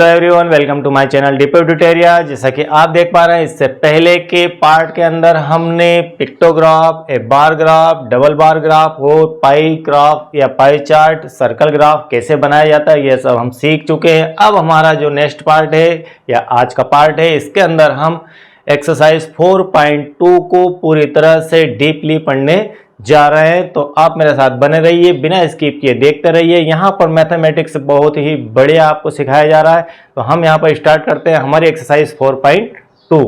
Hello everyone, welcome to my channel DP tutorial. जैसा कि आप देख पा रहे हैं, इससे पहले के पार्ट के अंदर हमने pictograph, a bar graph, double bar graph और पाई ग्राफ या पाई चार्ट, सर्कल ग्राफ कैसे बनाया जाता है, ये सब हम सीख चुके हैं। अब हमारा जो नेक्स्ट पार्ट है या आज का पार्ट है, इसके अंदर हम एक्सरसाइज 4.2 को पूरी तरह से डीपली पढ़ने जा रहे हैं। तो आप मेरे साथ बने रहिए, बिना स्किप किए देखते रहिए। यहाँ पर मैथमेटिक्स बहुत ही बढ़िया आपको सिखाया जा रहा है। तो हम यहाँ पर स्टार्ट करते हैं हमारी एक्सरसाइज 4.2।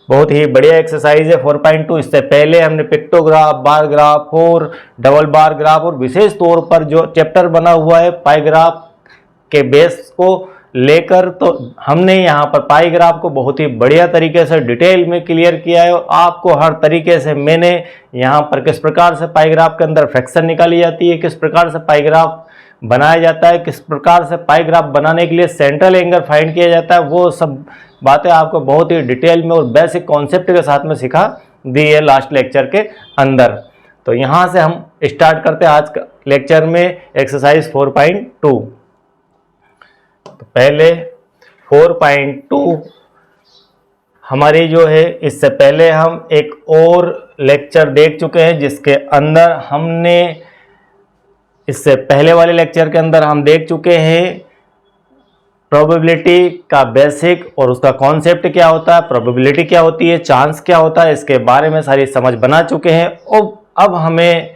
बहुत ही बढ़िया एक्सरसाइज है 4.2। इससे पहले हमने पिक्टोग्राफ, बार ग्राफ और डबल बार ग्राफ और विशेष तौर पर जो चैप्टर बना हुआ है पाई ग्राफ के बेस को लेकर, तो हमने यहाँ पर पाई ग्राफ को बहुत ही बढ़िया तरीके से डिटेल में क्लियर किया है। और आपको हर तरीके से मैंने यहाँ पर किस प्रकार से पाई ग्राफ के अंदर फ्रैक्शन निकाली जाती है, किस प्रकार से पाई ग्राफ बनाया जाता है, किस प्रकार से पाई ग्राफ बनाने के लिए सेंट्रल एंगल फाइंड किया जाता है, वो सब बातें आपको बहुत ही डिटेल में और बेसिक कॉन्सेप्ट के साथ में सिखा दी है लास्ट लेक्चर के अंदर। तो यहाँ से हम स्टार्ट करते हैं आज का लेक्चर में एक्सरसाइज 4.2। तो पहले 4.2 हमारी जो है, इससे पहले हम एक और लेक्चर देख चुके हैं जिसके अंदर हमने, इससे पहले वाले लेक्चर के अंदर हम देख चुके हैं प्रोबेबिलिटी का बेसिक और उसका कॉन्सेप्ट क्या होता है, प्रोबेबिलिटी क्या होती है, चांस क्या होता है, इसके बारे में सारी समझ बना चुके हैं। और अब हमें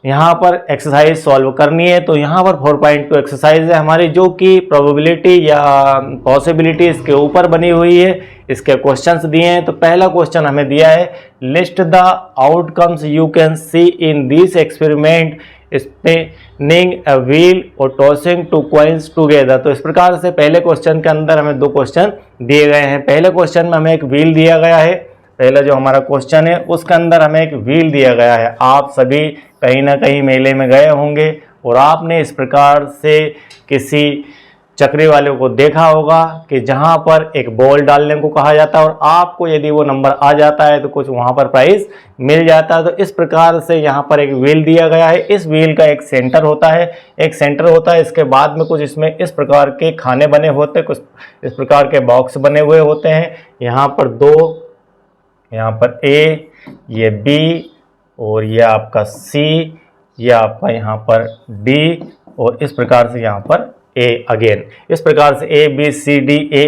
यहाँ पर एक्सरसाइज सॉल्व करनी है। तो यहाँ पर 4.2 एक्सरसाइज है हमारी, जो कि प्रोबेबिलिटी या पॉसिबिलिटी इसके ऊपर बनी हुई है। इसके क्वेश्चंस दिए हैं। तो पहला क्वेश्चन हमें दिया है, list the outcomes you can see in this experiment spinning a wheel और टॉसिंग टू कॉइन्स टुगेदर। तो इस प्रकार से पहले क्वेश्चन के अंदर हमें दो क्वेश्चन दिए गए हैं। पहले क्वेश्चन में हमें एक व्हील दिया गया है, पहला जो हमारा क्वेश्चन है उसके अंदर हमें एक व्हील दिया गया है। आप सभी कहीं ना कहीं मेले में गए होंगे और आपने इस प्रकार से किसी चक्री वाले को देखा होगा कि जहां पर एक बॉल डालने को कहा जाता है और आपको यदि वो नंबर आ जाता है तो कुछ वहां पर प्राइज मिल जाता है। तो इस प्रकार से यहाँ पर एक व्हील दिया गया है। इस व्हील का एक सेंटर होता है, इसके बाद में कुछ इसमें इस प्रकार के खाने बने होते हैं, कुछ इस प्रकार के बॉक्स बने हुए होते हैं। यहाँ पर दो, यहाँ पर ए, ये बी और ये आपका सी, ये आपका यहाँ पर डी और इस प्रकार से यहाँ पर ए अगेन। इस प्रकार से A B C D a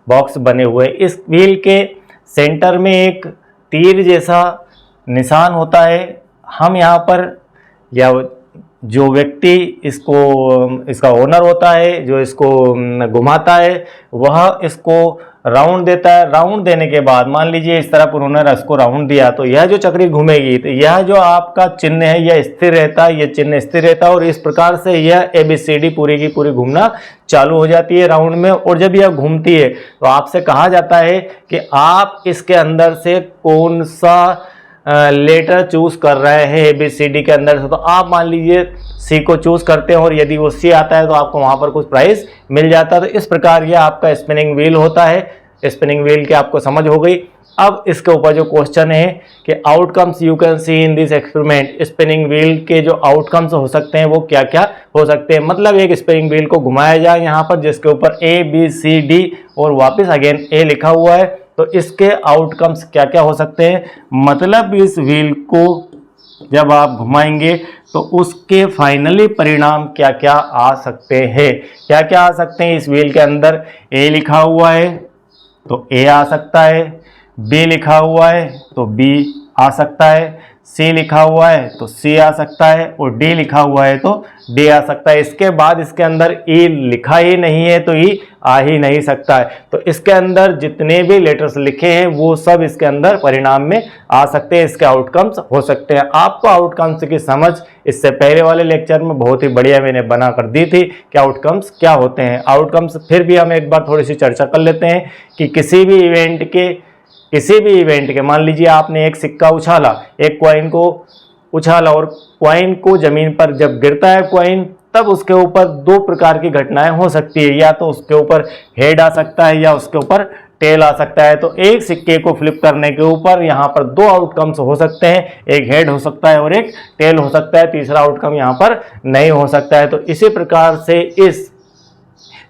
box बने हुए। इस व्हील के सेंटर में एक तीर जैसा निशान होता है। हम यहाँ पर, या जो व्यक्ति इसका ओनर होता है, जो इसको घुमाता है, वह इसको राउंड देता है। राउंड देने के बाद मान लीजिए इस तरफ उन्होंने इसको राउंड दिया, तो यह जो चक्री घूमेगी, तो यह जो आपका चिन्ह है यह स्थिर रहता है, यह चिन्ह स्थिर रहता है और इस प्रकार से यह ABCD पूरी की पूरी घूमना चालू हो जाती है राउंड में। और जब यह घूमती है तो आपसे कहा जाता है कि आप इसके अंदर से कौन सा लेटर चूज कर रहे हैं ABCD के अंदर से। तो आप मान लीजिए सी को चूज करते हैं और यदि वो सी आता है तो आपको वहां पर कुछ प्राइस मिल जाता है। तो इस प्रकार यह आपका स्पिनिंग व्हील होता है। स्पिनिंग व्हील की आपको समझ हो गई। अब इसके ऊपर जो क्वेश्चन है कि outcomes you can see in this experiment, spinning wheel के जो आउटकम्स हो सकते हैं वो क्या क्या हो सकते हैं। मतलब एक स्पिनिंग व्हील को घुमाया जाए यहाँ पर, जिसके ऊपर ABCD और वापस अगेन ए लिखा हुआ है, तो इसके आउटकम्स क्या क्या हो सकते हैं। मतलब इस व्हील को जब आप घुमाएंगे तो उसके फाइनली परिणाम क्या क्या आ सकते हैं। क्या क्या आ सकते हैं इस व्हील के अंदर। ए लिखा हुआ है तो ए आ सकता है, बी लिखा हुआ है तो बी आ सकता है, सी लिखा हुआ है तो सी आ सकता है और डी लिखा हुआ है तो डी आ सकता है। इसके बाद इसके अंदर ई लिखा ही नहीं है तो ई आ ही नहीं सकता है। तो इसके अंदर जितने भी लेटर्स लिखे हैं वो सब इसके अंदर परिणाम में आ सकते हैं, इसके आउटकम्स हो सकते हैं। आपको आउटकम्स की समझ इससे पहले वाले लेक्चर में बहुत ही बढ़िया मैंने बना कर दी थी कि आउटकम्स क्या होते हैं। आउटकम्स फिर भी हम एक बार थोड़ी सी चर्चा कर लेते हैं कि किसी भी इवेंट के मान लीजिए आपने एक सिक्का उछाला, एक कॉइन को उछाला और कॉइन को जमीन पर जब गिरता है कॉइन, तब उसके ऊपर दो प्रकार की घटनाएं हो सकती है। या तो उसके ऊपर हेड आ सकता है या उसके ऊपर टेल आ सकता है। तो एक सिक्के को फ्लिप करने के ऊपर यहाँ पर दो आउटकम्स हो सकते हैं, एक हेड हो सकता है और एक टेल हो सकता है, तीसरा आउटकम यहाँ पर नहीं हो सकता है। तो इसी प्रकार से इस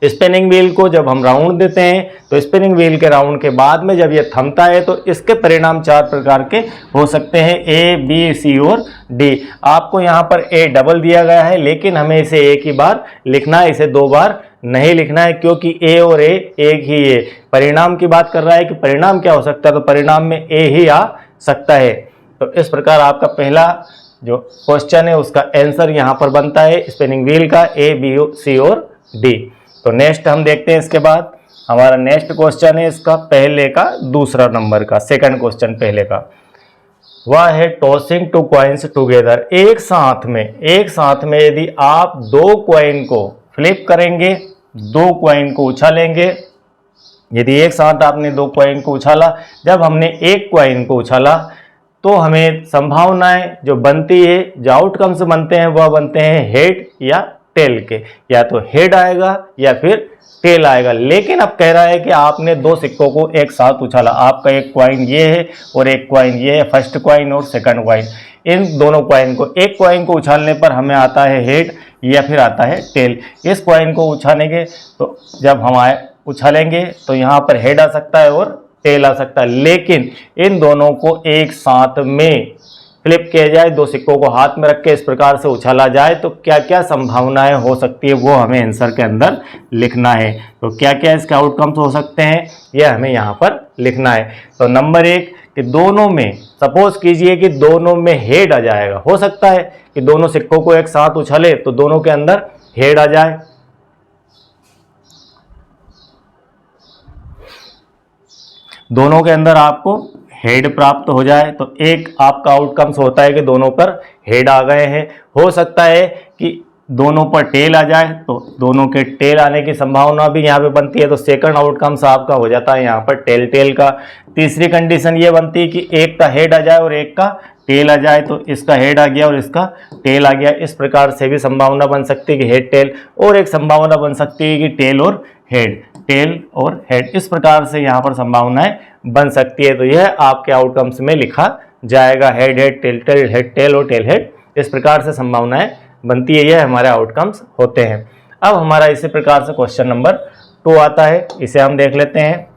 स्पिनिंग व्हील को जब हम राउंड देते हैं तो स्पिनिंग व्हील के राउंड के बाद में जब ये थमता है तो इसके परिणाम 4 प्रकार के हो सकते हैं, ए, बी, सी और डी। आपको यहाँ पर ए डबल दिया गया है, लेकिन हमें इसे एक ही बार लिखना है, इसे 2 बार नहीं लिखना है, क्योंकि ए और ए एक ही है। परिणाम की बात कर रहा है कि परिणाम क्या हो सकता है, तो परिणाम में ए ही आ सकता है। तो इस प्रकार आपका पहला जो क्वेश्चन है उसका आंसर यहाँ पर बनता है स्पिनिंग व्हील का ए, बी, सी और डी। तो नेक्स्ट हम देखते हैं, इसके बाद हमारा नेक्स्ट क्वेश्चन है इसका पहले का दूसरा नंबर का, सेकंड क्वेश्चन पहले का, वह है टॉसिंग 2 कॉइन्स टुगेदर। एक साथ में यदि आप 2 कॉइन को फ्लिप करेंगे, 2 कॉइन को उछालेंगे, यदि एक साथ आपने 2 कॉइन को उछाला, जब हमने एक कॉइन को उछाला तो हमें संभावनाएं जो बनती है, जो आउटकम्स बनते हैं वह बनते हैं हेड या टेल के, या तो हेड आएगा या फिर टेल आएगा। लेकिन अब कह रहा है कि आपने 2 सिक्कों को एक साथ उछाला, आपका एक कॉइन ये है और एक कॉइन ये है, फर्स्ट कॉइन और सेकंड कॉइन। इन दोनों कॉइन को, एक कॉइन को उछालने पर हमें आता है हेड या फिर आता है टेल। इस कॉइन को उछालेंगे तो जब हम उछालेंगे तो यहाँ पर हेड आ सकता है और टेल आ सकता है, लेकिन इन दोनों को एक साथ में फ्लिप किया जाए, 2 सिक्कों को हाथ में रख के इस प्रकार से उछाला जाए तो क्या क्या संभावनाएं हो सकती है वो हमें आंसर के अंदर लिखना है। तो क्या क्या इसके आउटकम्स हो सकते हैं यह हमें यहाँ पर लिखना है। तो नंबर 1 कि दोनों में, सपोज कीजिए कि दोनों में हेड आ जाएगा, हो सकता है कि दोनों सिक्कों को एक साथ उछाले तो दोनों के अंदर हेड आ जाए। दोनों के अंदर आपको हेड प्राप्त हो जाए तो एक आपका आउटकम्स होता है कि दोनों पर हेड आ गए हैं। हो सकता है कि दोनों पर टेल आ जाए तो दोनों के टेल आने की संभावना भी यहाँ पे बनती है, तो सेकंड आउटकम्स आपका हो जाता है यहाँ पर टेल का। तीसरी कंडीशन ये बनती है कि एक का हेड आ जाए और एक का टेल आ जाए, तो इसका हेड आ गया और इसका टेल आ गया। इस प्रकार से भी संभावना बन सकती है कि हेड टेल, और एक संभावना बन सकती है कि टेल और हेड, टेल और हेड। इस प्रकार से यहाँ पर संभावनाएं बन सकती है। तो यह आपके आउटकम्स में लिखा जाएगा, head head, tail tail, head tail और टेल हेड। इस प्रकार से संभावनाएं बनती है, यह हमारे आउटकम्स होते हैं। अब हमारा इसी प्रकार से क्वेश्चन नंबर 2 आता है, इसे हम देख लेते हैं।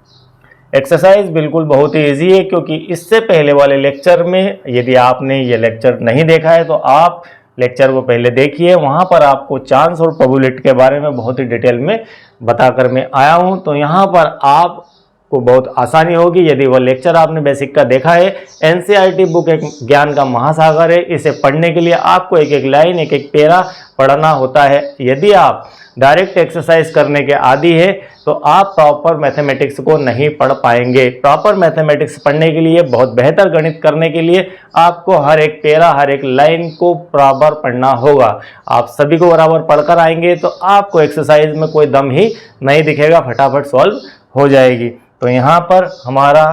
एक्सरसाइज बिल्कुल बहुत ही ईजी है, क्योंकि इससे पहले वाले लेक्चर में यदि आपने ये लेक्चर नहीं देखा है तो आप लेक्चर को पहले देखिए, वहाँ पर आपको चांस और प्रोबेबिलिटी के बारे में बहुत ही डिटेल में बताकर मैं आया हूँ। तो यहाँ पर आपको बहुत आसानी होगी यदि वह लेक्चर आपने बेसिक का देखा है। एनसीईआरटी बुक एक ज्ञान का महासागर है, इसे पढ़ने के लिए आपको एक एक लाइन, एक एक पैरा पढ़ना होता है। यदि आप डायरेक्ट एक्सरसाइज करने के आदी है तो आप प्रॉपर मैथमेटिक्स को नहीं पढ़ पाएंगे। प्रॉपर मैथमेटिक्स पढ़ने के लिए, बहुत बेहतर गणित करने के लिए आपको हर एक पैरा, हर एक लाइन को बराबर पढ़ना होगा। आप सभी को बराबर पढ़कर आएंगे तो आपको एक्सरसाइज में कोई दम ही नहीं दिखेगा, फटाफट सॉल्व हो जाएगी। तो यहाँ पर हमारा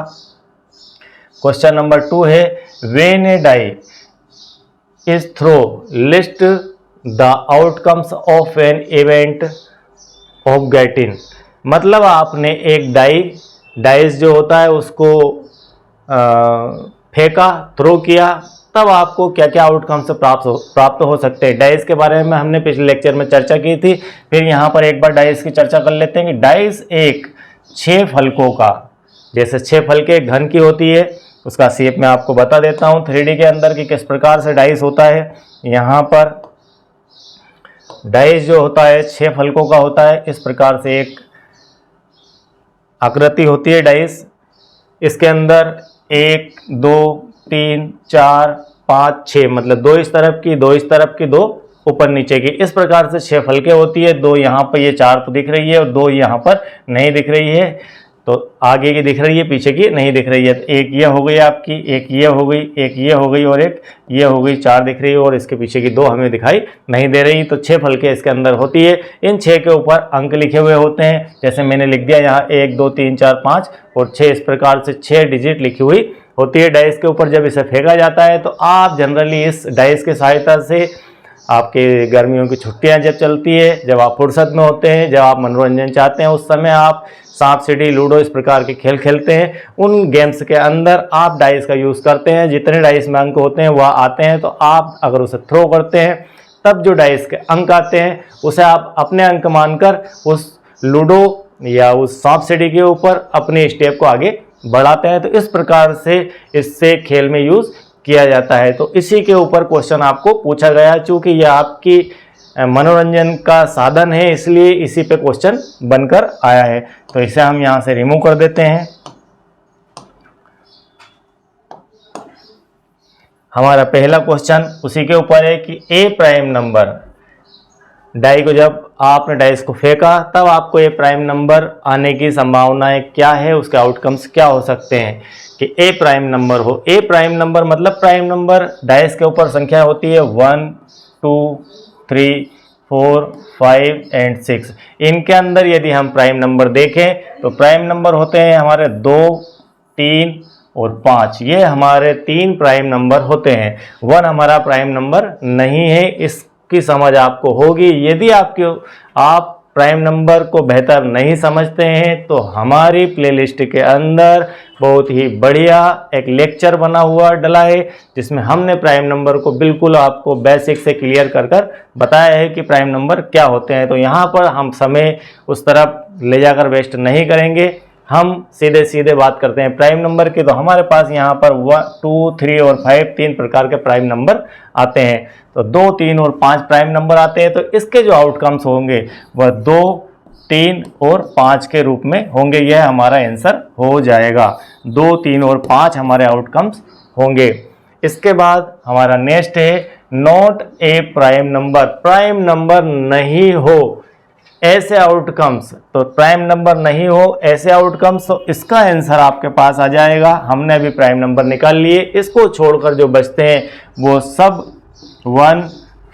क्वेश्चन नंबर 2 है, when a die is throw list the outcomes of an event of getting. मतलब आपने एक डाइस जो होता है उसको फेंका, थ्रो किया, तब आपको क्या क्या आउटकम्स प्राप्त हो सकते हैं। डाइस के बारे में हमने पिछले लेक्चर में चर्चा की थी, फिर यहाँ पर एक बार डाइस की चर्चा कर लेते हैं कि डाइस एक 6 फलकों का, जैसे 6 फलके एक घन की होती है, उसका शेप मैं आपको बता देता हूँ 3D के अंदर कि किस प्रकार से डाइस होता है। यहाँ पर डाइस जो होता है 6 फलकों का होता है, इस प्रकार से एक आकृति होती है डाइस। इसके अंदर 1 2 3 4 5 6, मतलब 2 इस तरफ की, 2 इस तरफ की, 2 ऊपर नीचे की, इस प्रकार से 6 फलके होती है। 2 यहाँ पर, ये 4 तो दिख रही है और 2 यहाँ पर नहीं दिख रही है, तो आगे की दिख रही है, पीछे की नहीं दिख रही है। तो एक ये हो गई आपकी, एक ये हो गई, एक ये हो गई और एक ये हो गई, 4 दिख रही है और इसके पीछे की 2 हमें दिखाई नहीं दे रही। तो 6 फलके इसके अंदर होती है। इन 6 के ऊपर अंक लिखे हुए होते हैं, जैसे मैंने लिख दिया यहाँ 1 2 3 4 5 और 6, इस प्रकार से 6 डिजिट लिखी हुई होती है डाइस के ऊपर। जब इसे फेंका जाता है तो आप जनरली इस डाइस की सहायता से, आपके गर्मियों की छुट्टियां जब चलती है, जब आप फुर्सत में होते हैं, जब आप मनोरंजन चाहते हैं, उस समय आप सांप सीढ़ी, लूडो इस प्रकार के खेल खेलते हैं। उन गेम्स के अंदर आप डाइस का यूज़ करते हैं, जितने डाइस में अंक होते हैं वह आते हैं, तो आप अगर उसे थ्रो करते हैं तब जो डाइस के अंक आते हैं उसे आप अपने अंक मानकर उस लूडो या उस सांप सीढ़ी के ऊपर अपनी स्टेप को आगे बढ़ाते हैं। तो इस प्रकार से इससे खेल में यूज किया जाता है। तो इसी के ऊपर क्वेश्चन आपको पूछा गया, चूंकि यह आपकी मनोरंजन का साधन है इसलिए इसी पे क्वेश्चन बनकर आया है। तो इसे हम यहां से रिमूव कर देते हैं। हमारा पहला क्वेश्चन उसी के ऊपर है कि ए प्राइम नंबर, डाई को जब आपने डाइस को फेंका तब आपको ए प्राइम नंबर आने की संभावनाएं क्या है, उसके आउटकम्स क्या हो सकते हैं कि ए प्राइम नंबर हो। ए प्राइम नंबर मतलब प्राइम नंबर डाइस के ऊपर संख्या होती है 1, 2, 3, 4, 5 एंड 6। इनके अंदर यदि हम प्राइम नंबर देखें तो प्राइम नंबर होते हैं हमारे 2, 3 और 5। ये हमारे 3 प्राइम नंबर होते हैं। 1 हमारा प्राइम नंबर नहीं है, इसकी समझ आपको होगी। यदि आप प्राइम नंबर को बेहतर नहीं समझते हैं तो हमारी प्लेलिस्ट के अंदर बहुत ही बढ़िया एक लेक्चर बना हुआ डला है जिसमें हमने प्राइम नंबर को बिल्कुल आपको बेसिक से क्लियर कर बताया है कि प्राइम नंबर क्या होते हैं। तो यहाँ पर हम समय उस तरफ ले जाकर वेस्ट नहीं करेंगे, हम सीधे सीधे बात करते हैं प्राइम नंबर की। तो हमारे पास यहाँ पर 1, 2, 3 और 5 3 प्रकार के प्राइम नंबर आते हैं। तो 2, 3 और 5 प्राइम नंबर आते हैं। तो इसके जो आउटकम्स होंगे वह 2, 3 और 5 के रूप में होंगे। यह हमारा आंसर हो जाएगा। 2, 3 और 5 हमारे आउटकम्स होंगे। इसके बाद हमारा नेक्स्ट है not a prime number, prime number नहीं हो ऐसे आउटकम्स। तो प्राइम नंबर नहीं हो ऐसे आउटकम्स, तो इसका आंसर आपके पास आ जाएगा। हमने अभी प्राइम नंबर निकाल लिए, इसको छोड़कर जो बचते हैं वो सब 1,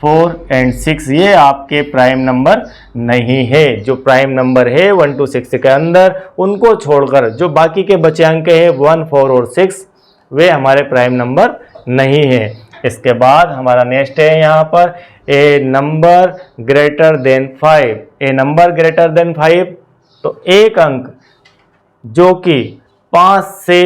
4 एंड 6 ये आपके प्राइम नंबर नहीं है। जो प्राइम नंबर है 1 to 6 के अंदर, उनको छोड़कर जो बाकी के बचे अंक है 1, 4 और 6 वे हमारे प्राइम नंबर नहीं है। इसके बाद हमारा नेक्स्ट है यहाँ पर ए number greater than 5। A number greater than 5, तो एक अंक जो कि 5 से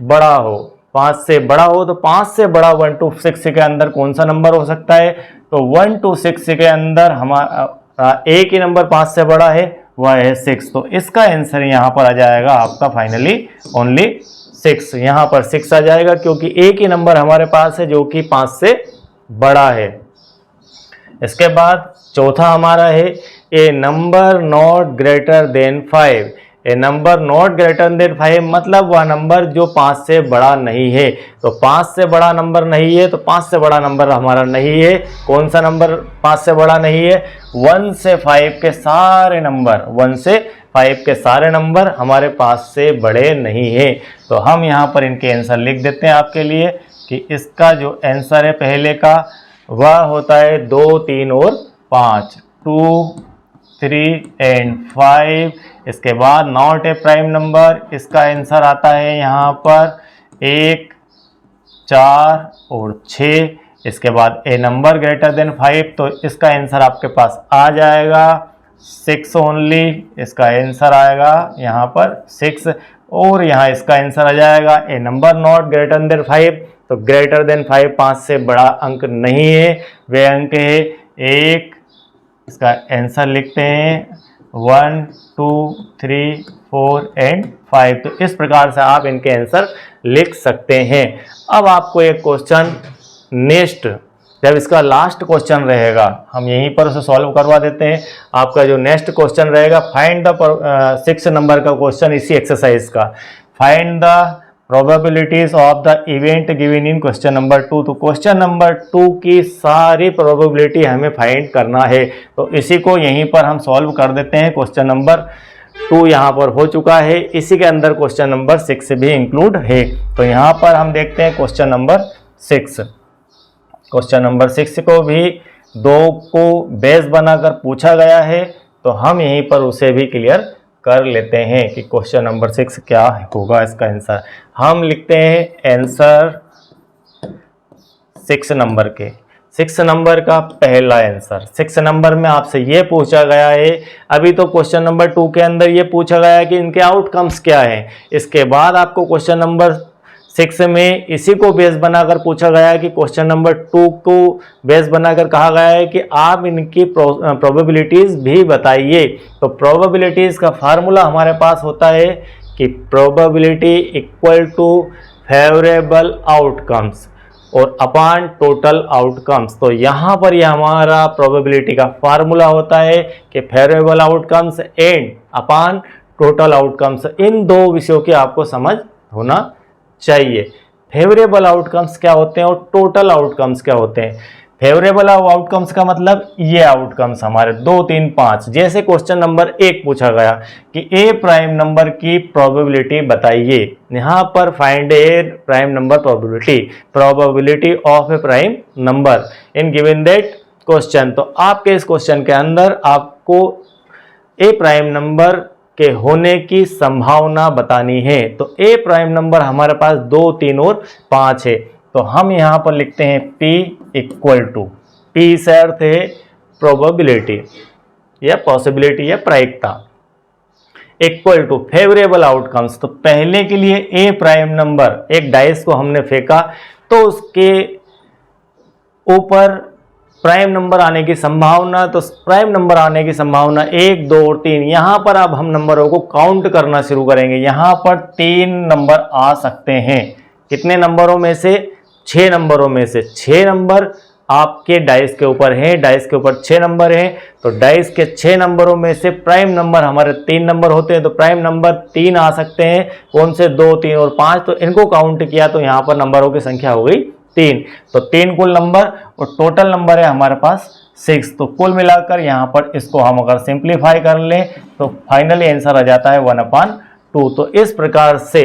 बड़ा हो, 5 से बड़ा हो, तो 5 से बड़ा 1 to 6 के अंदर कौन सा नंबर हो सकता है। तो 1 to 6 के अंदर हमारा एक ही नंबर 5 से बड़ा है, वह है 6। तो इसका आंसर यहाँ पर आ जाएगा आपका फाइनली ओनली 6। यहाँ पर 6 आ जाएगा क्योंकि एक ही नंबर हमारे पास है जो कि 5 से बड़ा है। इसके बाद चौथा हमारा है a number not greater than 5। A number not greater than 5 मतलब वह नंबर जो 5 से बड़ा नहीं है। तो 5 से बड़ा नंबर नहीं है, तो 5 से बड़ा नंबर हमारा नहीं है। कौन सा नंबर 5 से बड़ा नहीं है? 1 से 5 के सारे नंबर, 1 से 5 के सारे नंबर हमारे 5 से बड़े नहीं है। तो हम यहाँ पर इनके आंसर लिख देते हैं आपके लिए कि इसका जो आंसर है पहले का वह होता है 2, 3 और 5, 2, 3 एंड 5। इसके बाद नॉट ए प्राइम नंबर, इसका आंसर आता है यहाँ पर 1, 4 और 6। इसके बाद ए नंबर ग्रेटर देन 5, तो इसका आंसर आपके पास आ जाएगा 6 ओनली। इसका आंसर आएगा यहाँ पर 6 और यहाँ इसका आंसर आ जाएगा ए नंबर नॉट ग्रेटर देन 5। तो ग्रेटर देन 5 5 से बड़ा अंक नहीं है, वे अंक है 1। इसका आंसर लिखते हैं 1, 2, 3, 4 एंड 5। तो इस प्रकार से आप इनके आंसर लिख सकते हैं। अब आपको एक क्वेश्चन नेक्स्ट, जब इसका लास्ट क्वेश्चन रहेगा हम यहीं पर उसे सॉल्व करवा देते हैं। आपका जो नेक्स्ट क्वेश्चन रहेगा फाइंड द 6 नंबर का क्वेश्चन इसी एक्सरसाइज का, find the probabilities of the event given in question number 2। तो क्वेश्चन नंबर 2 की सारी प्रोबेबिलिटी हमें फाइंड करना है। तो इसी को यहीं पर हम सॉल्व कर देते हैं। क्वेश्चन नंबर 2 यहाँ पर हो चुका है, इसी के अंदर क्वेश्चन नंबर 6 भी इंक्लूड है। तो यहाँ पर हम देखते हैं क्वेश्चन नंबर 6। क्वेश्चन नंबर 6 को भी 2 को बेस बनाकर पूछा गया है, तो हम यहीं पर उसे भी क्लियर कर लेते हैं कि क्वेश्चन नंबर 6 क्या होगा इसका आंसर। हम लिखते हैं आंसर 6 नंबर के, 6 नंबर का पहला आंसर। 6 नंबर में आपसे ये पूछा गया है, अभी तो क्वेश्चन नंबर 2 के अंदर ये पूछा गया है कि इनके आउटकम्स क्या हैं। इसके बाद आपको क्वेश्चन नंबर 6 में इसी को बेस बनाकर पूछा गया है कि क्वेश्चन नंबर 2 को बेस बनाकर कहा गया है कि आप इनकी प्रोबेबिलिटीज भी बताइए। तो प्रोबेबिलिटीज का फार्मूला हमारे पास होता है कि probability equal to favourable outcomes और अपॉन टोटल आउटकम्स। तो यहाँ पर यह हमारा प्रोबेबिलिटी का फार्मूला होता है कि favourable outcomes and upon total outcomes. इन दो विषयों की आपको समझ होना चाहिए। फेवरेबल आउटकम्स क्या होते हैं और टोटल आउटकम्स क्या होते हैं। फेवरेबल आउटकम्स का मतलब ये आउटकम्स हमारे 2, 3, 5। जैसे क्वेश्चन नंबर 1 पूछा गया कि ए प्राइम नंबर की प्रोबेबिलिटी बताइए। यहाँ पर find A prime number probability of A prime number in given that question. तो आपके इस क्वेश्चन के अंदर आपको ए प्राइम नंबर के होने की संभावना बतानी है। तो ए प्राइम नंबर हमारे पास 2, 3 और 5 है। तो हम यहां पर लिखते हैं P इक्वल टू, P से अर्थ है प्रोबेबिलिटी या पॉसिबिलिटी या प्रायिकता, इक्वल टू फेवरेबल आउटकम्स। तो पहले के लिए ए प्राइम नंबर, एक डाइस को हमने फेंका तो उसके ऊपर प्राइम नंबर आने की संभावना, तो प्राइम नंबर आने की संभावना 1, 2 और 3। यहां पर अब हम नंबरों को काउंट करना शुरू करेंगे। यहां पर 3 नंबर आ सकते हैं। कितने नंबरों में से? 6 नंबरों में से। 6 नंबर आपके डाइस के ऊपर हैं, डाइस के ऊपर 6 नंबर हैं। तो डाइस के 6 नंबरों में से प्राइम नंबर हमारे 3 नंबर होते हैं। तो प्राइम नंबर 3 आ सकते हैं। कौन से? 2, 3 और 5। तो इनको काउंट किया तो यहाँ पर नंबरों की संख्या हो गई 3। तो 3 कुल नंबर और टोटल नंबर है हमारे पास 6। तो कुल मिलाकर यहाँ पर इसको हम अगर सिंप्लीफाई कर लें तो फाइनली आंसर आ जाता है 1/2। तो इस प्रकार से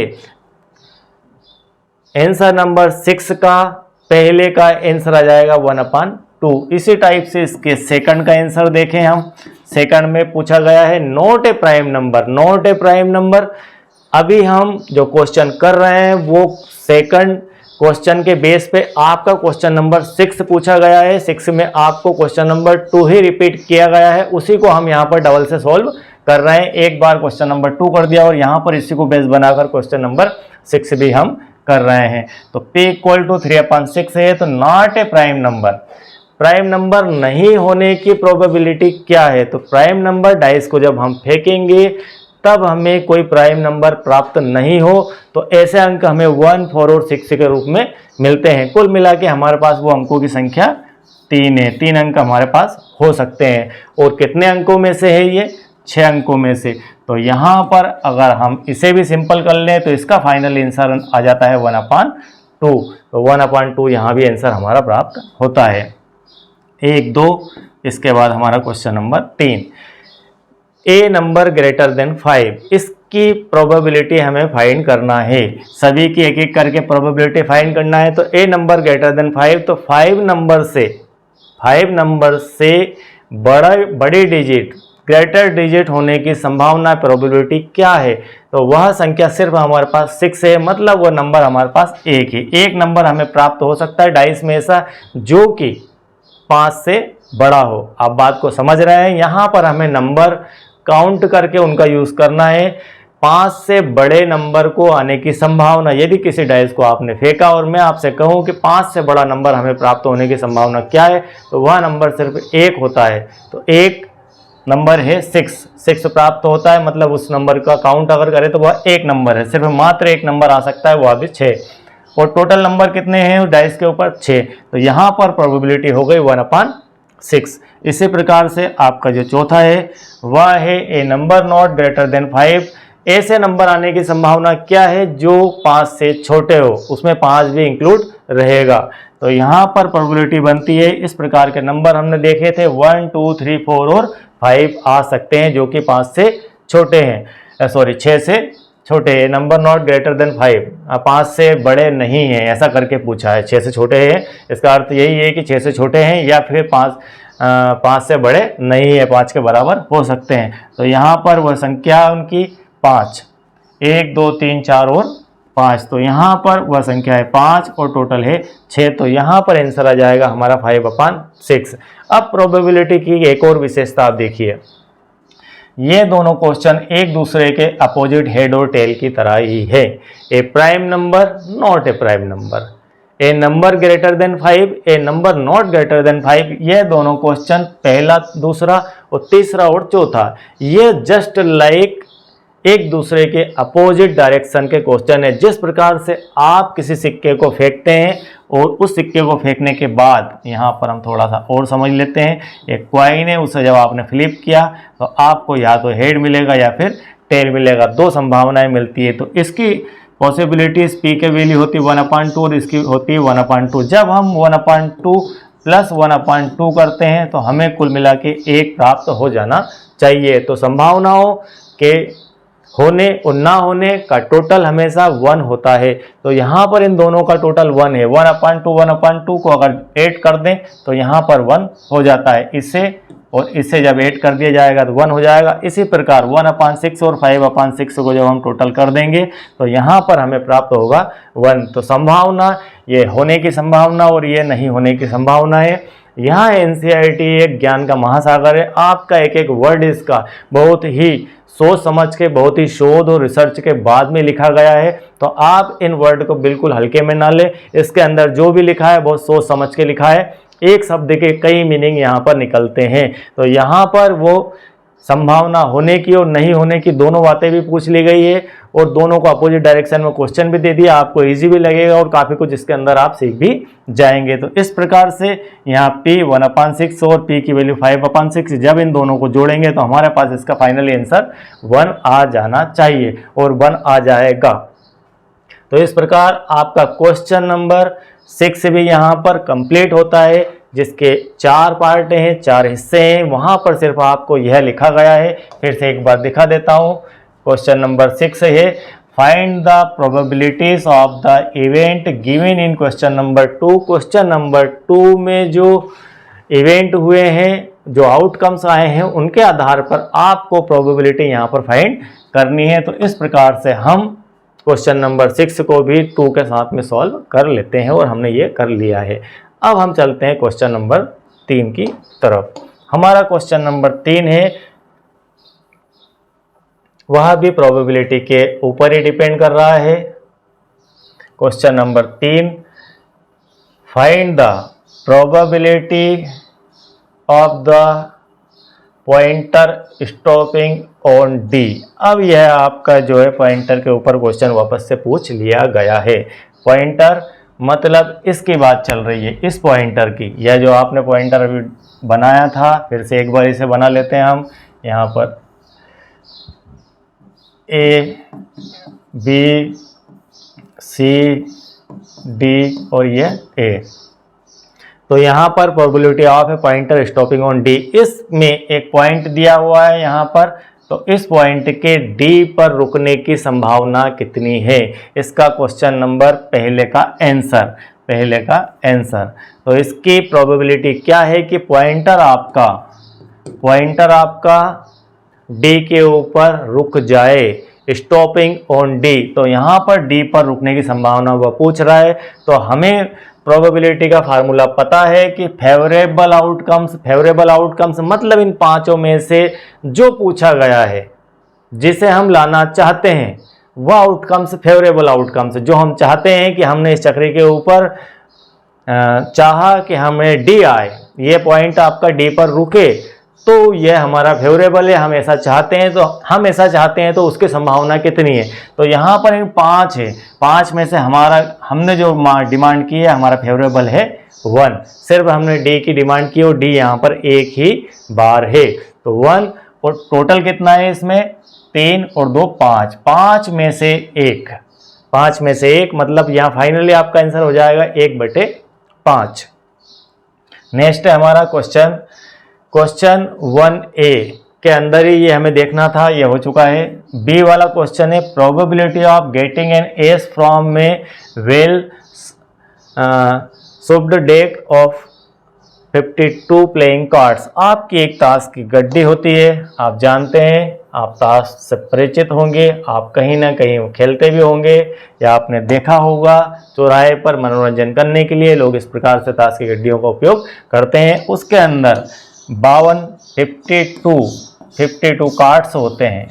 आंसर नंबर 6 का पहले का आंसर आ जाएगा 1/2। इसी टाइप से इसके सेकंड का आंसर देखें हम। सेकंड में पूछा गया है not a prime number. Not a prime number, अभी हम जो क्वेश्चन कर रहे हैं वो सेकंड क्वेश्चन के बेस पे आपका क्वेश्चन नंबर 6 पूछा गया है। 6 में आपको क्वेश्चन नंबर 2 ही रिपीट किया गया है, उसी को हम यहाँ पर डबल से सॉल्व कर रहे हैं। एक बार क्वेश्चन नंबर 2 कर दिया और यहाँ पर इसी को बेस बनाकर क्वेश्चन नंबर 6 भी हम कर रहे हैं। तो P इक्वल टू 3/6 है। तो not a prime number, prime number नहीं होने की प्रोबेबिलिटी क्या है? तो प्राइम नंबर डाइस को जब हम फेंकेंगे तब हमें कोई प्राइम नंबर प्राप्त नहीं हो तो ऐसे अंक हमें 1, 4 और 6 के रूप में मिलते हैं। कुल मिला के हमारे पास वो अंकों की संख्या 3 है। 3 अंक हमारे पास हो सकते हैं। और कितने अंकों में से है ये? 6 अंकों में से। तो यहाँ पर अगर हम इसे भी सिंपल कर लें तो इसका फाइनल आंसर आ जाता है 1/2। तो 1/2 यहाँ भी आंसर हमारा प्राप्त होता है। 1, 2, इसके बाद हमारा क्वेश्चन नंबर 3, ए नंबर ग्रेटर देन 5। इसकी प्रोबेबिलिटी हमें फाइंड करना है। सभी की एक एक करके प्रोबेबिलिटी फाइंड करना है। तो ए नंबर ग्रेटर देन 5, तो 5 नंबर से बड़ी डिजिट, ग्रेटर डिजिट होने की संभावना, प्रोबेबिलिटी क्या है? तो वह संख्या सिर्फ हमारे पास 6 है, मतलब वह नंबर हमारे पास 1 है। एक नंबर हमें प्राप्त हो सकता है डाइस में ऐसा जो कि 5 से बड़ा हो। आप बात को समझ रहे हैं? यहाँ पर हमें नंबर काउंट करके उनका यूज करना है। 5 से बड़े नंबर को आने की संभावना, यदि किसी डाइस को आपने फेंका और मैं आपसे कहूं कि 5 से बड़ा नंबर हमें प्राप्त होने की संभावना क्या है, तो वह नंबर सिर्फ 1 होता है। तो एक नंबर है 6 प्राप्त होता है, मतलब उस नंबर का काउंट अगर करें तो वह एक नंबर है। सिर्फ मात्र एक नंबर आ सकता है, वह भी 6। और टोटल नंबर कितने हैं डाइस के ऊपर? 6। तो यहाँ पर प्रोबेबिलिटी हो गई 1/6। इसी प्रकार से आपका जो चौथा है वह है a number not greater than 5। ऐसे नंबर आने की संभावना क्या है जो 5 से छोटे हो, उसमें 5 भी इंक्लूड रहेगा। तो यहाँ पर प्रोबेबिलिटी बनती है। इस प्रकार के नंबर हमने देखे थे 1, 2, 3, 4 और 5 आ सकते हैं जो कि 5 से छोटे हैं, 6 से छोटे हैं। नंबर नॉट ग्रेटर देन 5, 5 से बड़े नहीं हैं, ऐसा करके पूछा है। 6 से छोटे हैं, इसका अर्थ यही है कि 6 से छोटे हैं या फिर 5 से बड़े नहीं है, 5 के बराबर हो सकते हैं। तो यहाँ पर वह संख्या उनकी 5, 1, 2, 3, 4 और 5। तो यहाँ पर वह संख्या है 5 और टोटल है 6। तो यहाँ पर आंसर आ जाएगा हमारा 5/6। अब प्रोबेबिलिटी की एक और विशेषता आप देखिए ये दोनों क्वेश्चन एक दूसरे के अपोजिट हेड और टेल की तरह ही है। A prime number not a prime number, a number greater than 5, a number not greater than 5, ये दोनों क्वेश्चन पहला, दूसरा और तीसरा और चौथा ये जस्ट लाइक एक दूसरे के अपोजिट डायरेक्शन के क्वेश्चन है। जिस प्रकार से आप किसी सिक्के को फेंकते हैं और उस सिक्के को फेंकने के बाद यहाँ पर हम थोड़ा सा और समझ लेते हैं, एक कॉइन है, उसे जब आपने फ्लिप किया तो आपको या तो हेड मिलेगा या फिर टेल मिलेगा, दो संभावनाएं मिलती है। तो इसकी पॉसिबिलिटीज पी के वैल्यू होती है 1/2 और इसकी होती है 1/2। जब हम 1/2 प्लस 1/2 करते हैं तो हमें कुल मिला के 1 प्राप्त हो जाना चाहिए। तो संभावनाओं के होने और ना होने का टोटल हमेशा 1 होता है। तो यहाँ पर इन दोनों का टोटल 1 है। 1/2 को अगर ऐड कर दें तो यहाँ पर 1 हो जाता है। इससे और इससे जब ऐड कर दिया जाएगा तो 1 हो जाएगा। इसी प्रकार 1/6 और 5/6 को जब हम टोटल कर देंगे तो यहाँ पर हमें प्राप्त होगा 1। तो संभावना, ये होने की संभावना और ये नहीं होने की संभावना है। यहाँ NCERT एक ज्ञान का महासागर है। आपका एक एक वर्ड इसका बहुत ही सोच समझ के, बहुत ही शोध और रिसर्च के बाद में लिखा गया है। तो आप इन वर्ड को बिल्कुल हल्के में ना लें। इसके अंदर जो भी लिखा है बहुत सोच समझ के लिखा है। एक शब्द के कई मीनिंग यहाँ पर निकलते हैं। तो यहाँ पर वो संभावना होने की और नहीं होने की दोनों बातें भी पूछ ली गई है और दोनों को अपोजिट डायरेक्शन में क्वेश्चन भी दे दिया। आपको इजी भी लगेगा और काफ़ी कुछ इसके अंदर आप सीख भी जाएंगे। तो इस प्रकार से यहाँ P 1/6 और P की वैल्यू 5/6, जब इन दोनों को जोड़ेंगे तो हमारे पास इसका फाइनली आंसर 1 आ जाना चाहिए और 1 आ जाएगा। तो इस प्रकार आपका क्वेश्चन नंबर 6 भी यहाँ पर कंप्लीट होता है, जिसके 4 पार्ट हैं, 4 हिस्से हैं। वहाँ पर सिर्फ आपको यह लिखा गया है। फिर से एक बार दिखा देता हूँ। क्वेश्चन नंबर 6 है, find the probabilities of the event given in question number 2। Question number 2 में जो इवेंट हुए हैं, जो आउटकम्स आए हैं, उनके आधार पर आपको प्रोबेबिलिटी यहाँ पर फाइंड करनी है। तो इस प्रकार से हम क्वेश्चन नंबर 6 को भी 2 के साथ में सॉल्व कर लेते हैं और हमने ये कर लिया है। अब हम चलते हैं क्वेश्चन नंबर 3 की तरफ। हमारा क्वेश्चन नंबर 3 है, वह भी प्रोबेबिलिटी के ऊपर ही डिपेंड कर रहा है। Question number 3, find the probability of the pointer stopping on D। अब यह आपका जो है पॉइंटर के ऊपर क्वेश्चन वापस से पूछ लिया गया है। पॉइंटर मतलब इसकी बात चल रही है, इस पॉइंटर की। यह जो आपने पॉइंटर अभी बनाया था, फिर से एक बार इसे बना लेते हैं हम। यहाँ पर A, B, C, D और ये A। तो यहाँ पर प्रोबेबिलिटी ऑफ है पॉइंटर स्टॉपिंग ऑन D। इसमें एक पॉइंट दिया हुआ है यहाँ पर, तो इस पॉइंट के D पर रुकने की संभावना कितनी है, इसका क्वेश्चन नंबर पहले का आंसर। तो इसकी प्रोबेबिलिटी क्या है कि पॉइंटर आपका D के ऊपर रुक जाए, स्टॉपिंग ऑन D। तो यहाँ पर D पर रुकने की संभावना वह पूछ रहा है। तो हमें प्रोबेबिलिटी का फार्मूला पता है कि फेवरेबल आउटकम्स मतलब इन पांचों में से जो पूछा गया है, जिसे हम लाना चाहते हैं, वह आउटकम्स फेवरेबल आउटकम्स, जो हम चाहते हैं कि हमने इस चक्री के ऊपर चाहा कि हमें D आए, ये पॉइंट आपका D पर रुके, तो यह हमारा फेवरेबल है। हम ऐसा चाहते हैं तो उसकी संभावना कितनी है। तो यहाँ पर 5 है, 5 में से हमने जो डिमांड की है, हमारा फेवरेबल है 1। सिर्फ हमने D की डिमांड की और D यहाँ पर एक ही बार है, तो 1। और टोटल कितना है इसमें, 3 और 2 5, 5 में से 1 मतलब यहाँ फाइनली आपका आंसर हो जाएगा 1/5। नेक्स्ट है हमारा क्वेश्चन 1A के अंदर ही ये हमें देखना था, ये हो चुका है। B वाला क्वेश्चन है, probability of getting an ace from में well shuffled deck of 52 playing cards. आपकी एक ताश की गड्डी होती है, आप जानते हैं, आप ताश से परिचित होंगे, आप कहीं ना कहीं खेलते भी होंगे या आपने देखा होगा चौराहे पर मनोरंजन करने के लिए लोग इस प्रकार से ताश की गड्डियों का उपयोग करते हैं। उसके अंदर 52 52 कार्ड्स होते हैं,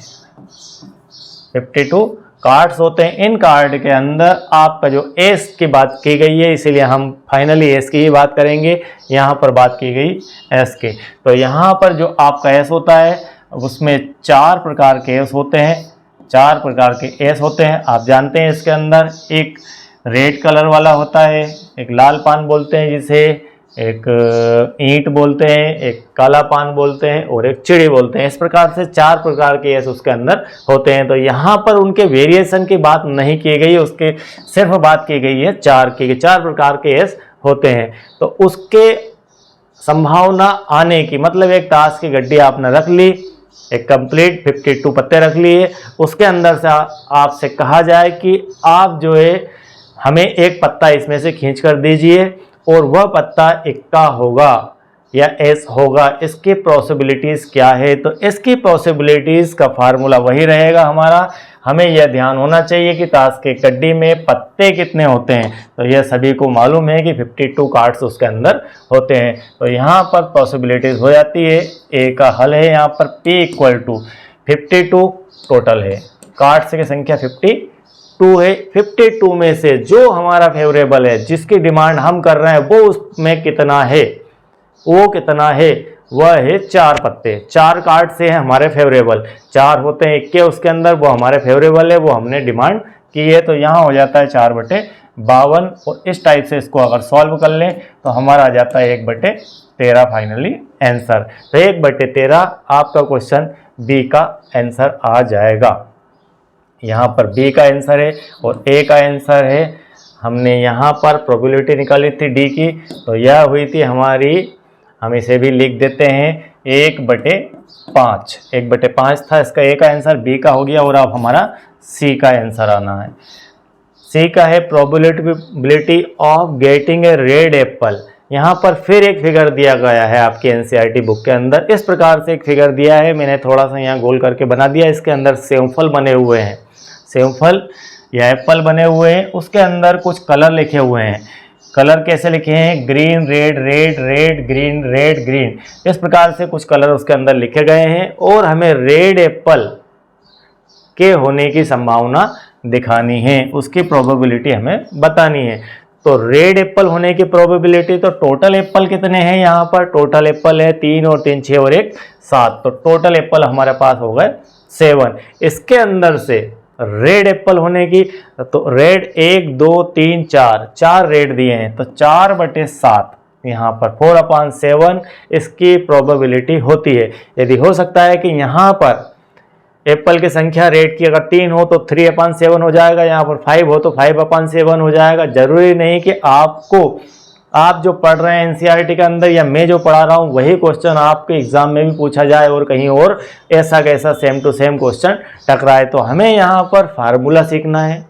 52 कार्ड्स होते हैं। इन कार्ड के अंदर आपका जो एस की बात की गई है, इसीलिए हम फाइनली एस की ही बात करेंगे, यहाँ पर बात की गई एस की। तो यहाँ पर जो आपका एस होता है उसमें 4 प्रकार के एस होते हैं, 4 प्रकार के एस होते हैं। आप जानते हैं इसके अंदर एक रेड कलर वाला होता है, एक लाल पान बोलते हैं जिसे, एक ईंट बोलते हैं, एक काला पान बोलते हैं और एक चिड़ी बोलते हैं। इस प्रकार से 4 प्रकार के एस उसके अंदर होते हैं। तो यहाँ पर उनके वेरिएशन की बात नहीं की गई, उसके सिर्फ बात की गई है 4 प्रकार के एस होते हैं। तो उसके संभावना आने की, मतलब एक ताश की गड्डी आपने रख ली, एक कंप्लीट 52 पत्ते रख लिए, उसके अंदर से आपसे कहा जाए कि आप जो है हमें एक पत्ता इसमें से खींच कर दीजिए और वह पत्ता इक्का होगा या एस होगा, इसकी पॉसिबिलिटीज़ क्या है। तो इसकी पॉसिबिलिटीज़ का फार्मूला वही रहेगा हमारा। हमें यह ध्यान होना चाहिए कि ताश के गड्डी में पत्ते कितने होते हैं। तो यह सभी को मालूम है कि 52 कार्ड्स उसके अंदर होते हैं। तो यहाँ पर पॉसिबिलिटीज़ हो जाती है। ए का हल है यहाँ पर P = 52 टोटल है, कार्ड्स की संख्या 52 है। 52 में से जो हमारा फेवरेबल है, जिसकी डिमांड हम कर रहे हैं, वो उसमें कितना है, वो कितना है, वह है 4 पत्ते। 4 कार्ड से है हमारे फेवरेबल, 4 होते हैं इक्के उसके अंदर, वो हमारे फेवरेबल है, वो हमने डिमांड की है। तो यहाँ हो जाता है 4/52 और इस टाइप से इसको अगर सॉल्व कर लें तो हमारा आ जाता है 1/13 फाइनली आंसर। तो 1/13 आपका क्वेश्चन बी का आंसर आ जाएगा। यहाँ पर बी का आंसर है और ए का आंसर है। हमने यहाँ पर प्रोबेबिलिटी निकाली थी डी की, तो यह हुई थी हमारी, हम इसे भी लिख देते हैं 1/5। 1/5 था इसका ए का आंसर, बी का हो गया। और अब हमारा सी का आंसर आना है। सी का है probability of getting a red Apple. यहाँ पर फिर एक फिगर दिया गया है आपके एनसीईआरटी बुक के अंदर। इस प्रकार से एक फिगर दिया है, मैंने थोड़ा सा यहाँ गोल करके बना दिया। इसके अंदर सेमफल बने हुए हैं, सेमफल या एप्पल बने हुए हैं, उसके अंदर कुछ कलर लिखे हुए हैं। कलर कैसे लिखे हैं, green red, red red green, red green, इस प्रकार से कुछ कलर उसके अंदर लिखे गए हैं। और हमें रेड एप्पल के होने की संभावना दिखानी है, उसकी प्रोबेबिलिटी हमें बतानी है। तो रेड एप्पल होने की प्रोबेबिलिटी, तो टोटल एप्पल कितने हैं, यहाँ पर टोटल एप्पल है 3 और 3 6 और 1 7, तो टोटल एप्पल हमारे पास हो गए 7। इसके अंदर से रेड एप्पल होने की, तो रेड 1 2 3 4 रेड दिए हैं, तो 4/7 यहाँ पर 4/7 इसकी प्रोबेबिलिटी होती है। यदि हो सकता है कि यहाँ पर एप्पल की संख्या रेड की अगर 3 हो तो 3/7 हो जाएगा, यहाँ पर 5 हो तो 5/7 हो जाएगा। जरूरी नहीं कि आप जो पढ़ रहे हैं एनसीईआरटी के अंदर या मैं जो पढ़ा रहा हूँ वही क्वेश्चन आपके एग्जाम में भी पूछा जाए और कहीं और ऐसा कैसा सेम टू सेम क्वेश्चन टकराए। तो हमें यहाँ पर फार्मूला सीखना है,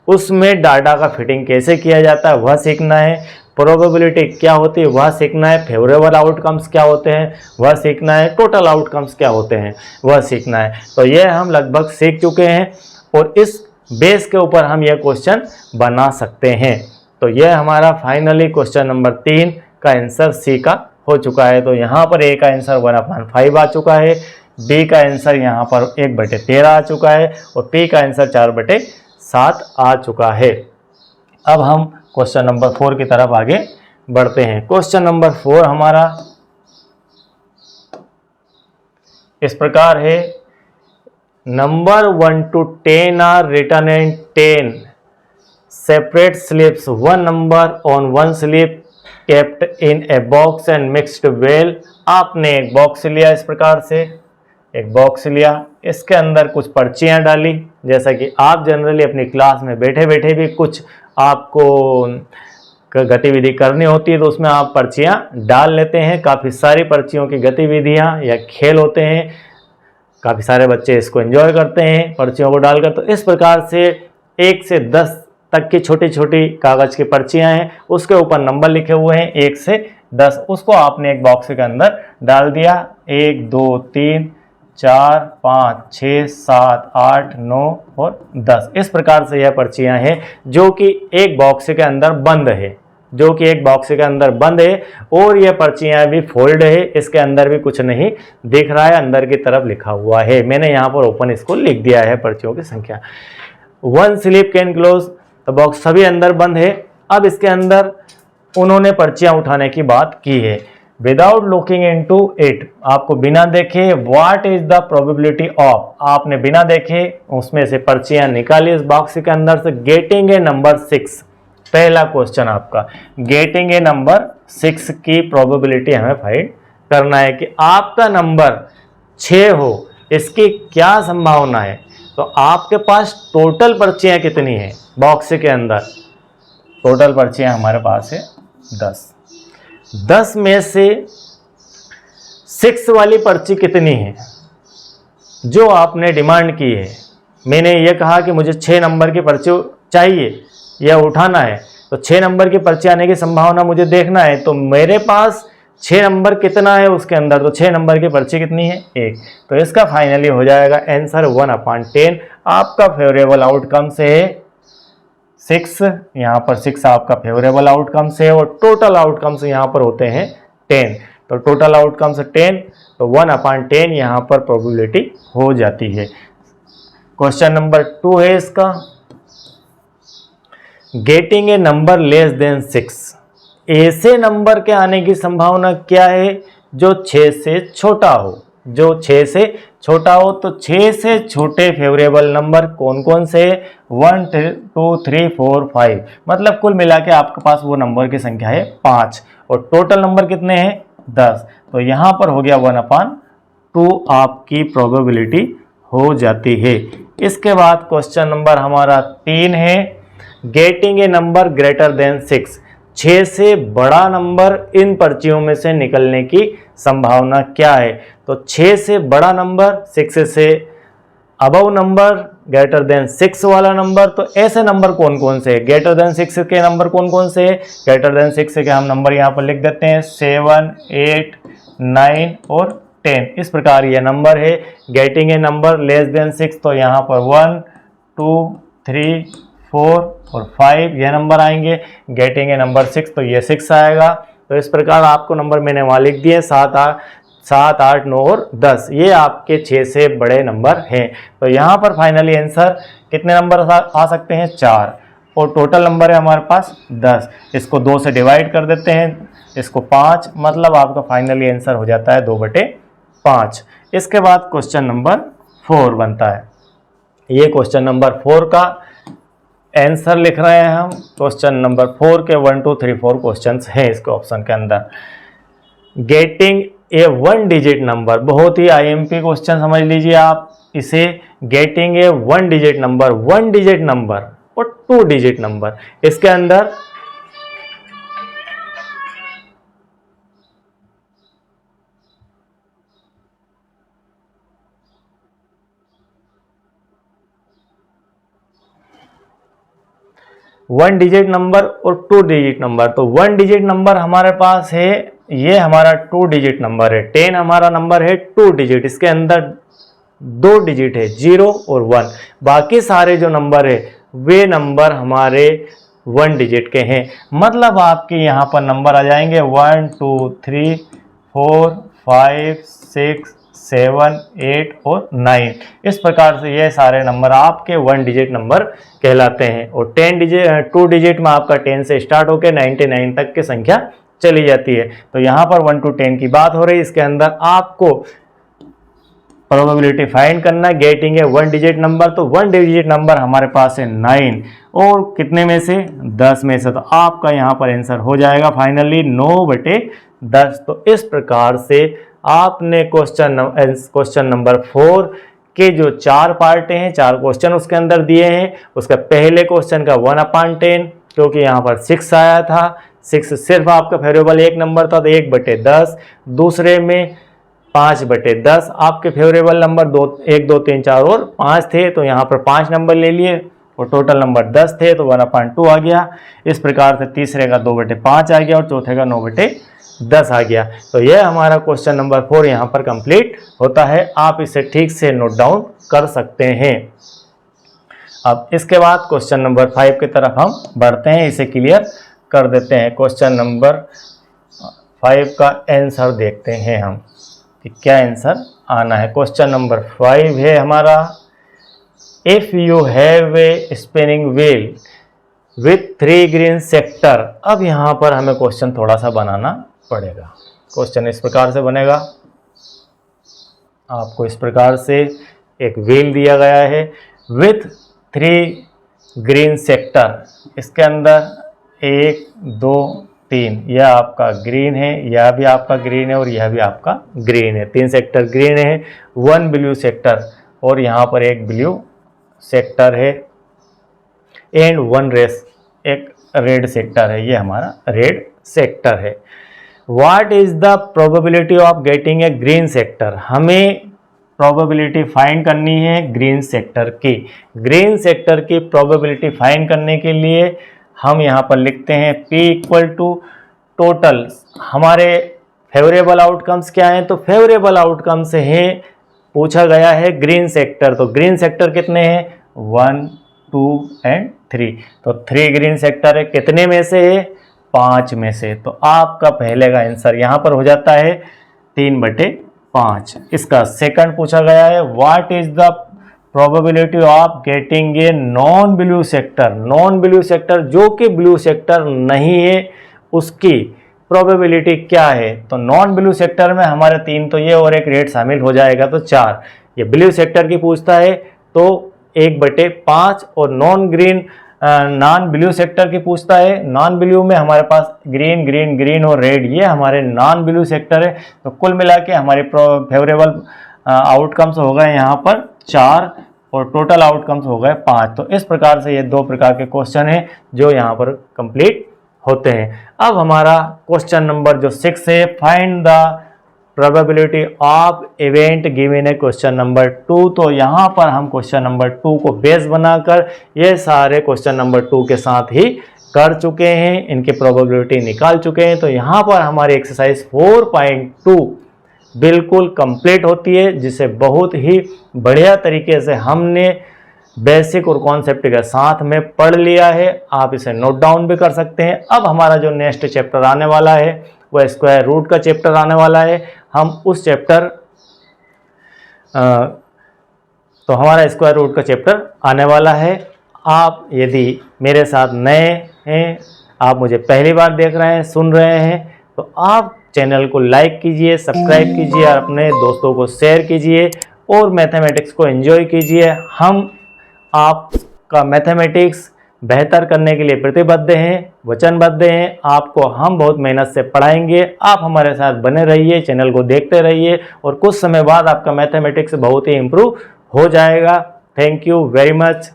उसमें डाटा का फिटिंग कैसे किया जाता है वह सीखना है, प्रोबेबिलिटी क्या होती है वह सीखना है, फेवरेबल आउटकम्स क्या होते हैं वह सीखना है, टोटल आउटकम्स क्या होते हैं वह सीखना है। तो यह हम लगभग सीख चुके हैं और इस बेस के ऊपर हम यह क्वेश्चन बना सकते हैं। तो यह हमारा फाइनली क्वेश्चन नंबर 3 का आंसर सी का हो चुका है। तो यहाँ पर ए का आंसर 1/5 आ चुका है, बी का आंसर यहाँ पर 1/13 आ चुका है और पी का आंसर 4/7 आ चुका है। अब हम क्वेश्चन नंबर 4 की तरफ आगे बढ़ते हैं। क्वेश्चन नंबर 4 हमारा इस प्रकार है, number 1 to 10 are written in 10 separate slips, one number on one slip kept in a box and mixed well। आपने एक बॉक्स लिया, इस प्रकार से एक बॉक्स लिया, इसके अंदर कुछ पर्चियां डाली। जैसा कि आप जनरली अपनी क्लास में बैठे बैठे भी कुछ आपको गतिविधि करनी होती है तो उसमें आप पर्चियां डाल लेते हैं। काफ़ी सारी पर्चियों की गतिविधियां या खेल होते हैं, काफ़ी सारे बच्चे इसको एंजॉय करते हैं पर्चियों को डालकर। तो इस प्रकार से 1 से 10 तक की छोटी छोटी कागज़ की पर्चियां हैं, उसके ऊपर नंबर लिखे हुए हैं 1 से 10, उसको आपने एक बॉक्स के अंदर डाल दिया। 1 2 3 4 5 6 7 8 9 और 10, इस प्रकार से यह पर्चियां हैं जो कि एक बॉक्स के अंदर बंद है। जो कि एक बॉक्स के अंदर बंद है और ये पर्चियां भी फोल्ड है, इसके अंदर भी कुछ नहीं दिख रहा है, अंदर की तरफ लिखा हुआ है। मैंने यहाँ पर ओपन इसको लिख दिया है पर्चियों की संख्या। 1 slip can close the box, सभी अंदर बंद है। अब इसके अंदर उन्होंने पर्चियां उठाने की बात की है। विदाउट लुकिंग इनटू इट, आपको बिना देखे what is the probability of, आपने बिना देखे उसमें से पर्चियां निकाली इस बॉक्स के अंदर से। गेटिंग ए नंबर 6, पहला क्वेश्चन आपका, गेटिंग ए नंबर 6 की प्रोबेबिलिटी हमें फाइंड करना है कि आपका नंबर 6 हो, इसकी क्या संभावना है। तो आपके पास टोटल पर्चियां कितनी है बॉक्स के अंदर, टोटल पर्चियां हमारे पास है 10। 10 में से 6 वाली पर्ची कितनी है जो आपने डिमांड की है। मैंने ये कहा कि मुझे 6 नंबर की पर्ची चाहिए या उठाना है, तो 6 नंबर की पर्ची आने की संभावना मुझे देखना है। तो मेरे पास 6 नंबर कितना है उसके अंदर, तो 6 नंबर की पर्ची कितनी है 1। तो इसका फाइनली हो जाएगा आंसर 1/10। आपका फेवरेबल आउटकम से है 6, यहाँ पर 6 आपका फेवरेबल आउटकम से है और टोटल आउटकम से यहाँ पर होते हैं 10। तो टोटल आउटकम से 10, तो 1/10 यहाँ पर प्रोबेबिलिटी हो जाती है। क्वेश्चन नंबर 2 है इसका, getting a number less than 6, ऐसे नंबर के आने की संभावना क्या है जो 6 से छोटा हो, जो 6 से छोटा हो। तो 6 से छोटे फेवरेबल नंबर कौन कौन से, 1 2 3 4 5, मतलब कुल मिला के आपके पास वो नंबर की संख्या है 5 और टोटल नंबर कितने हैं 10। तो यहाँ पर हो गया 1/2 आपकी प्रोबेबिलिटी हो जाती है। इसके बाद क्वेश्चन नंबर हमारा 3 है, getting a number greater then 6, 6 से बड़ा नंबर इन पर्चियों में से निकलने की संभावना क्या है। तो 6 से बड़ा नंबर, 6 से अबव नंबर, ग्रेटर देन 6 वाला नंबर, तो ऐसे नंबर कौन कौन से है, ग्रेटर देन 6 के नंबर कौन कौन से है। ग्रेटर देन 6 के हम नंबर यहाँ पर लिख देते हैं 7 8 9 और 10, इस प्रकार ये नंबर है। Getting a number less than 6, तो यहाँ पर 1 2 3 4 और 5 ये नंबर आएंगे। गेटिंग ए नंबर 6, तो ये 6 आएगा। तो इस प्रकार आपको नंबर मैंने वहाँ लिख दिए 7 8 9 और 10, ये आपके 6 से बड़े नंबर हैं। तो यहाँ पर फाइनली आंसर कितने नंबर आ सकते हैं 4 और टोटल नंबर है हमारे पास 10। इसको 2 से डिवाइड कर देते हैं, इसको 5, मतलब आपका फाइनली आंसर हो जाता है 2/5। इसके बाद क्वेश्चन नंबर 4 बनता है। ये क्वेश्चन नंबर 4 का आंसर लिख रहे हैं हम। क्वेश्चन नंबर 4 के 1 2 3 4 क्वेश्चंस हैं इसके ऑप्शन के अंदर। गेटिंग ए 1 डिजिट नंबर, बहुत ही आईएमपी क्वेश्चन समझ लीजिए आप इसे। Getting a 1 digit number, 1 digit number और 2 डिजिट नंबर, इसके अंदर वन डिजिट नंबर और 2 डिजिट नंबर। तो 1 डिजिट नंबर हमारे पास है, ये हमारा 2 डिजिट नंबर है। 10 हमारा नंबर है 2 डिजिट, इसके अंदर 2 डिजिट है 0 और 1। बाकी सारे जो नंबर है वे नंबर हमारे 1 डिजिट के हैं। मतलब आपके यहाँ पर नंबर आ जाएंगे 1 2 3 4 5 6 7 8 और 9। इस प्रकार से ये सारे नंबर आपके 1 डिजिट नंबर कहलाते हैं। और 2 डिजिट में आपका 10 से स्टार्ट होकर 99 तक की संख्या चली जाती है। तो यहाँ पर 1 to 10 की बात हो रही है। इसके अंदर आपको प्रोबेबिलिटी फाइंड करना है। गेटिंग है 1 डिजिट नंबर, तो 1 डिजिट नंबर हमारे पास है 9 और कितने में से 10 में से। तो आपका यहाँ पर आंसर हो जाएगा फाइनली 9/10। तो इस प्रकार से आपने क्वेश्चन नंबर 4 के जो 4 पार्ट हैं, 4 क्वेश्चन उसके अंदर दिए हैं। उसका पहले क्वेश्चन का 1/10, क्योंकि यहाँ पर 6 आया था, 6 सिर्फ आपका फेवरेबल एक नंबर था तो 1/10। दूसरे में 5/10 आपके फेवरेबल नंबर 1 2 3 4 और 5 थे, तो यहाँ पर 5 नंबर ले लिए और टोटल नंबर 10 थे तो 1/2 आ गया। इस प्रकार से तीसरे का 2/5 आ गया और चौथे का 9/10 आ गया। तो यह हमारा क्वेश्चन नंबर 4 यहाँ पर कंप्लीट होता है। आप इसे ठीक से नोट डाउन कर सकते हैं। अब इसके बाद क्वेश्चन नंबर 5 की तरफ हम बढ़ते हैं, इसे क्लियर कर देते हैं। क्वेश्चन नंबर 5 का आंसर देखते हैं हम कि क्या आंसर आना है। क्वेश्चन नंबर 5 है हमारा, if you have a spinning wheel with 3 green sector. अब यहाँ पर हमें क्वेश्चन थोड़ा सा बनाना पड़ेगा। क्वेश्चन इस प्रकार से बनेगा, आपको इस प्रकार से एक व्हील दिया गया है विथ 3 ग्रीन सेक्टर। इसके अंदर 1 2 3, यह आपका ग्रीन है, यह भी आपका ग्रीन है और यह भी आपका ग्रीन है। 3 सेक्टर ग्रीन है, 1 ब्लू सेक्टर और यहाँ पर एक ब्लू सेक्टर है एंड 1 एक रेड सेक्टर है। ये हमारा रेड सेक्टर है। What is the probability of getting a green sector? हमें प्रोबेबिलिटी फाइंड करनी है ग्रीन सेक्टर की। ग्रीन सेक्टर की प्रोबेबिलिटी फाइंड करने के लिए हम यहाँ पर लिखते हैं P इक्वल टू टोटल। हमारे फेवरेबल आउटकम्स क्या हैं? तो फेवरेबल आउटकम्स है, पूछा गया है ग्रीन सेक्टर। तो ग्रीन सेक्टर कितने हैं? 1 2 एंड 3। तो 3 ग्रीन सेक्टर है, कितने में से है? 5 में से। तो आपका पहले का आंसर यहाँ पर हो जाता है 3/5। इसका सेकंड पूछा गया है, what is the probability of getting a non blue sector? Non blue sector जो कि ब्लू सेक्टर नहीं है उसकी प्रोबेबिलिटी क्या है? तो नॉन ब्लू सेक्टर में हमारे 3 तो ये और एक रेड शामिल हो जाएगा तो 4। ये ब्लू सेक्टर की पूछता है तो 1/5 और नॉन ब्लू सेक्टर की पूछता है। नॉन ब्लू में हमारे पास ग्रीन ग्रीन ग्रीन और रेड, ये हमारे नॉन ब्लू सेक्टर है। तो कुल मिला के हमारे फेवरेबल आउटकम्स हो गए यहाँ पर 4 और टोटल आउटकम्स हो गए 5। तो इस प्रकार से ये 2 प्रकार के क्वेश्चन हैं जो यहाँ पर कंप्लीट होते हैं। अब हमारा क्वेश्चन नंबर जो 6 है, find the probability of event given है क्वेश्चन नंबर 2। तो यहाँ पर हम क्वेश्चन नंबर 2 को बेस बनाकर ये सारे क्वेश्चन नंबर 2 के साथ ही कर चुके हैं, इनकी प्रोबेबिलिटी निकाल चुके हैं। तो यहाँ पर हमारी एक्सरसाइज 4.2 बिल्कुल कंप्लीट होती है, जिसे बहुत ही बढ़िया तरीके से हमने बेसिक और कॉन्सेप्ट के साथ में पढ़ लिया है। आप इसे नोट डाउन भी कर सकते हैं। अब हमारा जो नेक्स्ट चैप्टर आने वाला है वह स्क्वायर रूट का चैप्टर आने वाला है। हम उस चैप्टर तो हमारा स्क्वायर रूट का चैप्टर आने वाला है। आप यदि मेरे साथ नए हैं, आप मुझे पहली बार देख रहे हैं, सुन रहे हैं, तो आप चैनल को लाइक कीजिए, सब्सक्राइब कीजिए और अपने दोस्तों को शेयर कीजिए और मैथमेटिक्स को एंजॉय कीजिए। हम आपका मैथमेटिक्स बेहतर करने के लिए प्रतिबद्ध हैं, वचनबद्ध हैं। आपको हम बहुत मेहनत से पढ़ाएंगे। आप हमारे साथ बने रहिए, चैनल को देखते रहिए और कुछ समय बाद आपका मैथमेटिक्स बहुत ही इम्प्रूव हो जाएगा। Thank you very much.